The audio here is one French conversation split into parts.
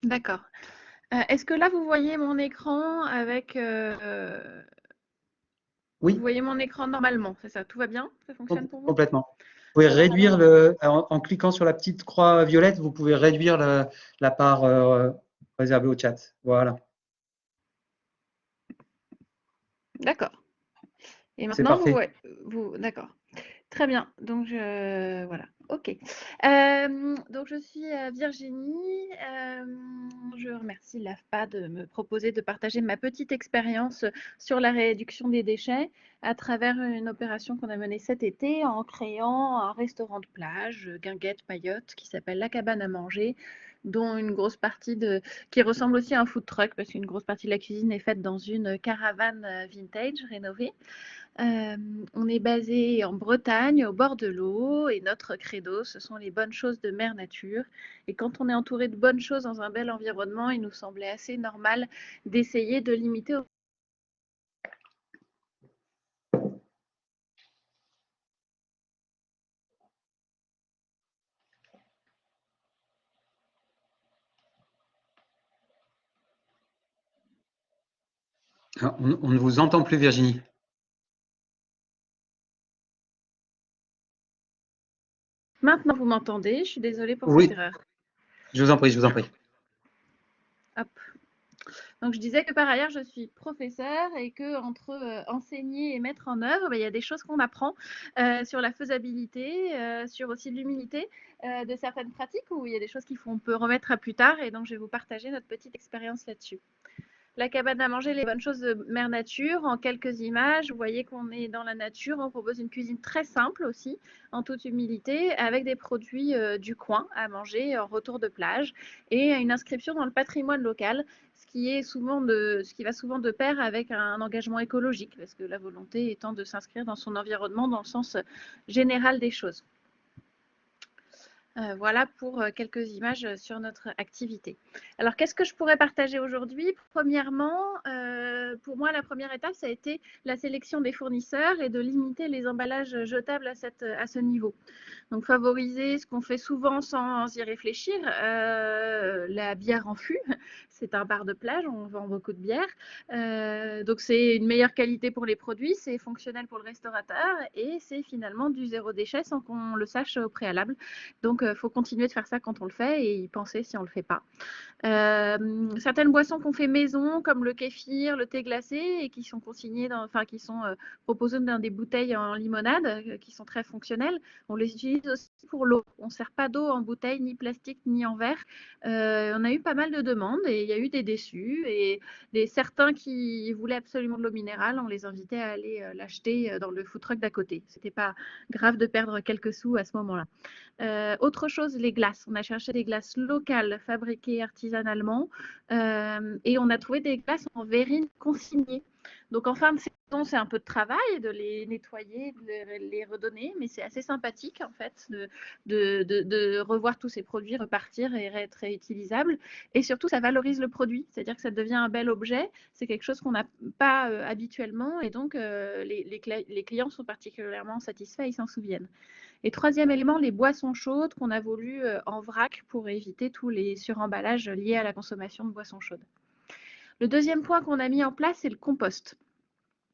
D'accord. Est-ce que là, vous voyez mon écran avec, vous Oui, voyez mon écran normalement, c'est ça? Tout va bien? Ça fonctionne pour vous? complètement. Vous pouvez Alors, réduire en cliquant sur la petite croix violette, vous pouvez réduire la part réservée au chat. Voilà, d'accord. Et c'est maintenant, parfait. d'accord. Très bien. Donc, voilà. OK. Donc, je suis Virginie. Je remercie l'AFPA de me proposer de partager ma petite expérience sur la réduction des déchets à travers une opération qu'on a menée cet été en créant un restaurant de plage, Guinguette, Mayotte, qui s'appelle La Cabane à manger, dont une grosse partie qui ressemble aussi à un food truck parce qu'une grosse partie de la cuisine est faite dans une caravane vintage rénovée. On est basé en Bretagne, au bord de l'eau, et notre credo, ce sont les bonnes choses de mère nature. Et quand on est entouré de bonnes choses dans un bel environnement, il nous semblait assez normal d'essayer de limiter. On ne vous entend plus, Virginie. Maintenant, vous m'entendez? Je suis désolée pour cette Oui, erreur. je vous en prie, je vous en prie. Hop. Donc, je disais que par ailleurs, je suis professeure et que entre enseigner et mettre en œuvre, il y a des choses qu'on apprend sur la faisabilité, sur aussi l'humilité de certaines pratiques où il y a des choses qu'on peut remettre à plus tard. Et donc, je vais vous partager notre petite expérience là-dessus. La cabane à manger, les bonnes choses de mère nature. En quelques images, vous voyez qu'on est dans la nature. On propose une cuisine très simple aussi, en toute humilité, avec des produits du coin à manger en retour de plage et une inscription dans le patrimoine local, ce qui va souvent de pair avec un engagement écologique, parce que la volonté étant de s'inscrire dans son environnement dans le sens général des choses. Voilà pour quelques images sur notre activité. Alors, qu'est-ce que je pourrais partager aujourd'hui? Premièrement, pour moi, la première étape, ça a été la sélection des fournisseurs et de limiter les emballages jetables à ce niveau. Donc, favoriser ce qu'on fait souvent sans y réfléchir, la bière en fût. C'est un bar de plage, on vend beaucoup de bière. Donc, c'est une meilleure qualité pour les produits, c'est fonctionnel pour le restaurateur et c'est finalement du zéro déchet sans qu'on le sache au préalable. Donc, il faut continuer de faire ça quand on le fait et y penser si on ne le fait pas. Certaines boissons qu'on fait maison, comme le kéfir, le thé glacé, et qui sont qui sont proposées dans des bouteilles en limonade, qui sont très fonctionnelles, on les utilise aussi pour l'eau. On ne sert pas d'eau en bouteille, ni plastique, ni en verre. On a eu pas mal de demandes et il y a eu des déçus. Et certains qui voulaient absolument de l'eau minérale, on les invitait à aller l'acheter dans le food truck d'à côté. C'était pas grave de perdre quelques sous à ce moment-là. Autre chose, les glaces. On a cherché des glaces locales fabriquées artisanalement et on a trouvé des glaces en verrine consignées. Donc en fin de saison, c'est un peu de travail de les nettoyer, de les redonner, mais c'est assez sympathique en fait de revoir tous ces produits repartir et être réutilisables. Et surtout, ça valorise le produit, c'est-à-dire que ça devient un bel objet. C'est quelque chose qu'on n'a pas habituellement et donc les clients sont particulièrement satisfaits, ils s'en souviennent. Et troisième élément, les boissons chaudes qu'on a voulu en vrac pour éviter tous les suremballages liés à la consommation de boissons chaudes. Le deuxième point qu'on a mis en place, c'est le compost.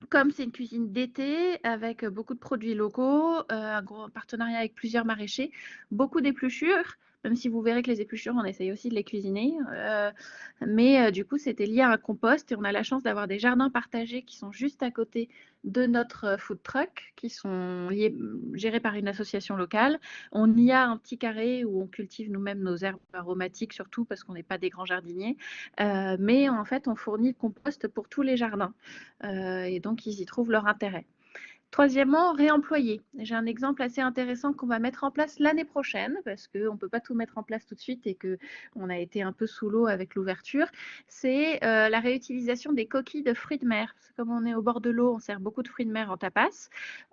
Comme c'est une cuisine d'été avec beaucoup de produits locaux, un gros partenariat avec plusieurs maraîchers, beaucoup d'épluchures, même si vous verrez que les épluchures, on essaye aussi de les cuisiner. Mais du coup, c'était lié à un compost et on a la chance d'avoir des jardins partagés qui sont juste à côté de notre food truck, qui sont gérés par une association locale. On y a un petit carré où on cultive nous-mêmes nos herbes aromatiques, surtout parce qu'on n'est pas des grands jardiniers. Mais en fait, on fournit le compost pour tous les jardins. Et donc, ils y trouvent leur intérêt. Troisièmement, réemployer. J'ai un exemple assez intéressant qu'on va mettre en place l'année prochaine, parce qu'on ne peut pas tout mettre en place tout de suite et qu'on a été un peu sous l'eau avec l'ouverture. C'est la réutilisation des coquilles de fruits de mer. Parce que comme on est au bord de l'eau, on sert beaucoup de fruits de mer en tapas.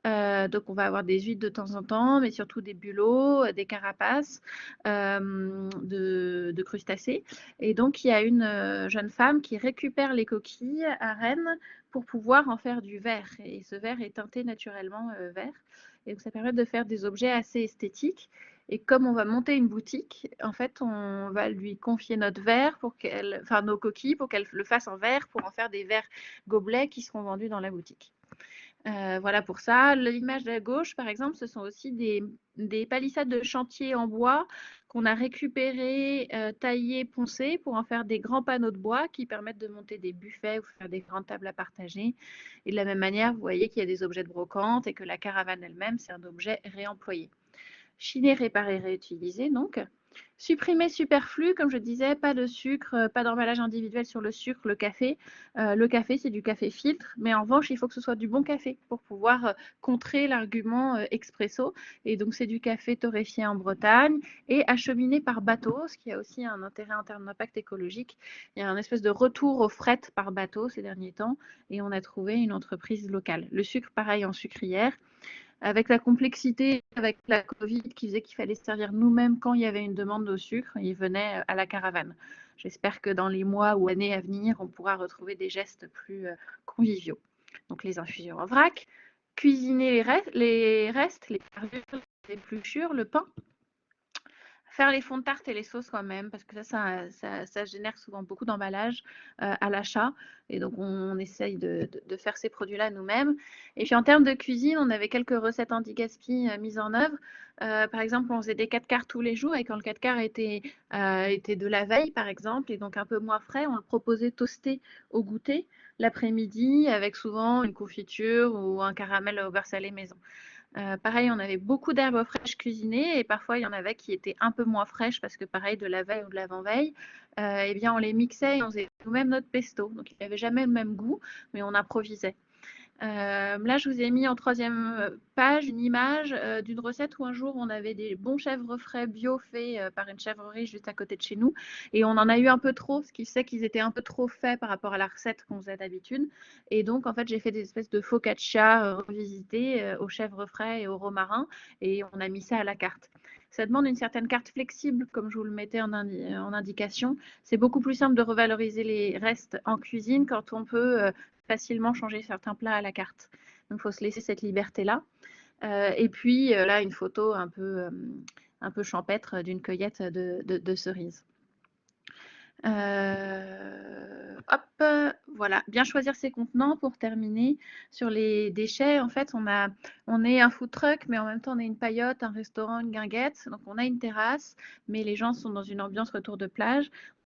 Donc, on va avoir des huîtres de temps en temps, mais surtout des bulots, des carapaces de crustacés. Et donc, il y a une jeune femme qui récupère les coquilles à Rennes pour pouvoir en faire du verre. Et ce verre est teinté naturellement vert. Et donc, ça permet de faire des objets assez esthétiques. Et comme on va monter une boutique, en fait, on va lui confier notre verre enfin nos coquilles pour qu'elle le fasse en verre pour en faire des verres gobelets qui seront vendus dans la boutique. Voilà pour ça. L'image de la gauche, par exemple, ce sont aussi des palissades de chantier en bois qu'on a récupérées, taillées, poncées pour en faire des grands panneaux de bois qui permettent de monter des buffets ou faire des grandes tables à partager. Et de la même manière, vous voyez qu'il y a des objets de brocante et que la caravane elle-même, c'est un objet réemployé. Chiner, réparer, réutiliser donc. Supprimer superflu, comme je disais, pas de sucre, pas d'emballage individuel sur le sucre, le café. Le café, c'est du café filtre, mais en revanche, il faut que ce soit du bon café pour pouvoir contrer l'argument expresso. Et donc, c'est du café torréfié en Bretagne et acheminé par bateau, ce qui a aussi un intérêt en termes d'impact écologique. Il y a un espèce de retour au fret par bateau ces derniers temps et on a trouvé une entreprise locale. Le sucre, pareil, en sucrière. Avec la complexité, avec la Covid qui faisait qu'il fallait servir nous-mêmes quand il y avait une demande de sucre, ils venaient à la caravane. J'espère que dans les mois ou années à venir, on pourra retrouver des gestes plus conviviaux. Donc les infusions en vrac, cuisiner les restes, les parures, les épluchures, le pain. Faire les fonds de tarte et les sauces soi-même, parce que ça génère souvent beaucoup d'emballage à l'achat. Et donc, on essaye de faire ces produits-là nous-mêmes. Et puis, en termes de cuisine, on avait quelques recettes anti-gaspi mises en œuvre. Par exemple, on faisait des 4 quarts tous les jours. Et quand le 4 quarts était de la veille, par exemple, et donc un peu moins frais, on le proposait toasté au goûter l'après-midi, avec souvent une confiture ou un caramel au beurre salé maison. Pareil, on avait beaucoup d'herbes fraîches cuisinées et parfois il y en avait qui étaient un peu moins fraîches parce que pareil, de la veille ou de l'avant-veille, eh bien on les mixait et on faisait nous-mêmes notre pesto. Donc il n'avait jamais le même goût, mais on improvisait. Là, je vous ai mis en troisième page une image d'une recette où un jour on avait des bons chèvres frais bio faits par une chèvrerie juste à côté de chez nous et on en a eu un peu trop, ce qui fait qu'ils étaient un peu trop faits par rapport à la recette qu'on faisait d'habitude. Et donc, en fait, j'ai fait des espèces de focaccia revisités aux chèvres frais et aux romarins et on a mis ça à la carte. Ça demande une certaine carte flexible, comme je vous le mettais en indication. C'est beaucoup plus simple de revaloriser les restes en cuisine quand on peut facilement changer certains plats à la carte. Donc, il faut se laisser cette liberté-là. Et puis, là, une photo un peu champêtre d'une cueillette de cerises. Hop, voilà, bien choisir ses contenants pour terminer sur les déchets. En fait, on est un food truck, mais en même temps, on est une paillote, un restaurant, une guinguette. Donc, on a une terrasse, mais les gens sont dans une ambiance retour de plage.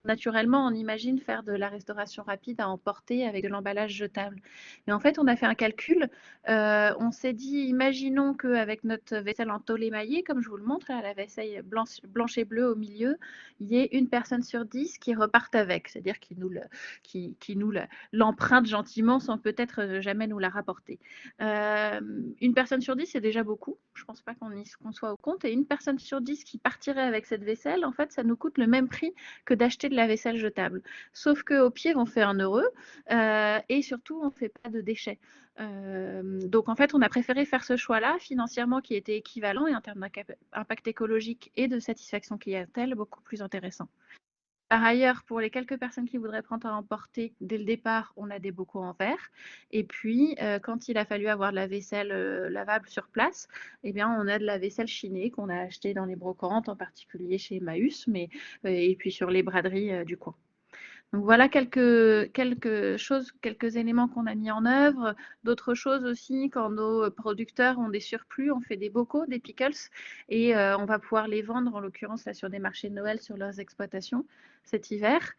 Naturellement, on imagine faire de la restauration rapide à emporter avec de l'emballage jetable. Mais en fait, on a fait un calcul. On s'est dit, imaginons qu'avec notre vaisselle en tôle émaillée, comme je vous le montre, là, la vaisselle blanche et bleue au milieu, il y ait une personne sur 10 qui reparte avec, c'est-à-dire qui nous l'emprunte gentiment sans peut-être jamais nous la rapporter. Une personne sur 10, c'est déjà beaucoup. Je ne pense pas qu'on soit au compte. Et une personne sur 10 qui partirait avec cette vaisselle, en fait, ça nous coûte le même prix que d'acheter de la vaisselle jetable. Sauf qu'au pied, on fait un heureux et surtout, on ne fait pas de déchets. Donc, en fait, on a préféré faire ce choix-là, financièrement, qui était équivalent et en termes d'impact écologique et de satisfaction clientèle, beaucoup plus intéressant. Par ailleurs, pour les quelques personnes qui voudraient prendre à emporter, dès le départ, on a des bocaux en verre. Et puis, quand il a fallu avoir de la vaisselle lavable sur place, eh bien, on a de la vaisselle chinée qu'on a achetée dans les brocantes, en particulier chez Emmaüs, et puis sur les braderies du coin. Donc voilà quelques éléments qu'on a mis en œuvre. D'autres choses aussi, quand nos producteurs ont des surplus, on fait des bocaux, des pickles, et on va pouvoir les vendre, en l'occurrence là sur des marchés de Noël sur leurs exploitations cet hiver.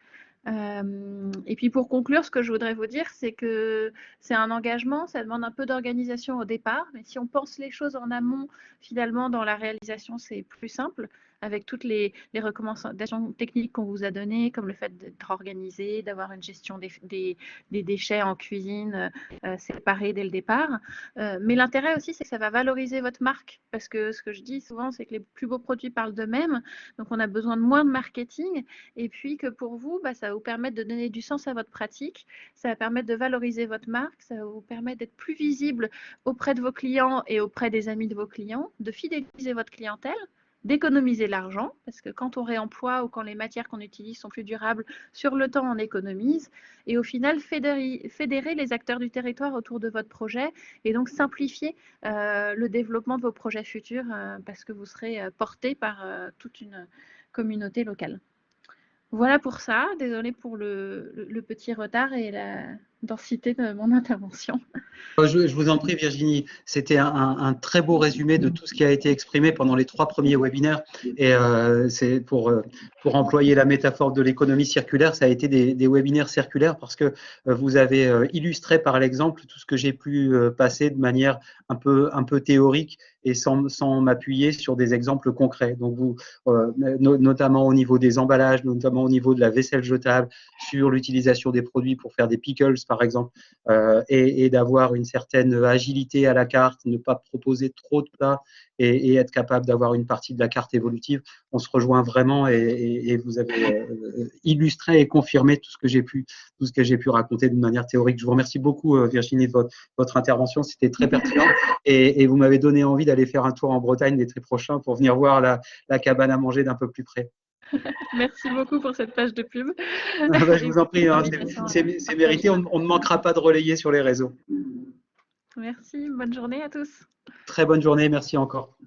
Et puis pour conclure, ce que je voudrais vous dire, c'est que c'est un engagement, ça demande un peu d'organisation au départ, mais si on pense les choses en amont, finalement, dans la réalisation, c'est plus simple, avec toutes les recommandations techniques qu'on vous a données, comme le fait d'être organisé, d'avoir une gestion des déchets en cuisine séparée dès le départ. Mais l'intérêt aussi, c'est que ça va valoriser votre marque, parce que ce que je dis souvent, c'est que les plus beaux produits parlent d'eux-mêmes, donc on a besoin de moins de marketing, et puis que pour vous, ça va vous permettre de donner du sens à votre pratique, ça va permettre de valoriser votre marque, ça va vous permettre d'être plus visible auprès de vos clients et auprès des amis de vos clients, de fidéliser votre clientèle, d'économiser l'argent, parce que quand on réemploie ou quand les matières qu'on utilise sont plus durables, sur le temps on économise, et au final fédérer les acteurs du territoire autour de votre projet et donc simplifier le développement de vos projets futurs parce que vous serez porté par toute une communauté locale. Voilà pour ça. Désolée pour le petit retard et la densité de mon intervention. Je vous en prie, Virginie. C'était un très beau résumé de tout ce qui a été exprimé pendant les 3 premiers webinaires. Et c'est pour employer la métaphore de l'économie circulaire, ça a été des webinaires circulaires parce que vous avez illustré par l'exemple tout ce que j'ai pu passer de manière un peu théorique et sans m'appuyer sur des exemples concrets. Donc, vous, notamment au niveau des emballages, notamment au niveau de la vaisselle jetable, sur l'utilisation des produits pour faire des pickles, par exemple, et d'avoir une certaine agilité à la carte, ne pas proposer trop de plats et être capable d'avoir une partie de la carte évolutive. On se rejoint vraiment et vous avez illustré et confirmé tout ce que j'ai pu raconter de manière théorique. Je vous remercie beaucoup, Virginie, de votre intervention. C'était très pertinent et vous m'avez donné envie d'aller faire un tour en Bretagne l'été prochain pour venir voir la cabane à manger d'un peu plus près. Merci beaucoup pour cette page de pub. Je vous en prie, hein, c'est mérité. On ne manquera pas de relayer sur les réseaux. Merci, bonne journée à tous. Très bonne journée, merci encore.